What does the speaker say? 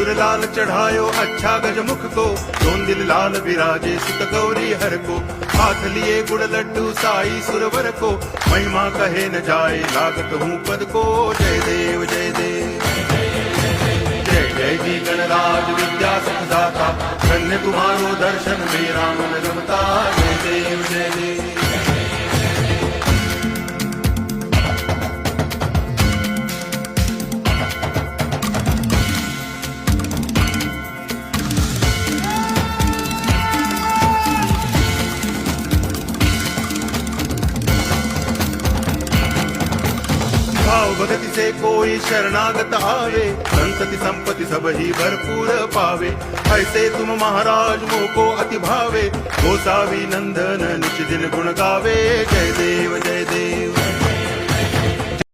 सिंदूर लाल चढ़ायो अच्छा गजमुख को, दोन दिल लाल विराजे सुत गौरी हर को, हाथ लिए गुड़ लड्डू साई सुरवर को, महिमा कहे न जाए लागत हूँ पद को। जय देव जय देव जय जय जी गणराज विद्या सुख दाता, धन्य तुम्हारो दर्शन मेरा मन रमता। जय देव जय देव भाव भगति से कोई शरणागत आवे, संतति संपत्ति सब ही भरपूर पावे। ऐसे तुम महाराज मोको अति भावे, गोसावी नंदन निच दिन गुण गावे। जय देव जय देव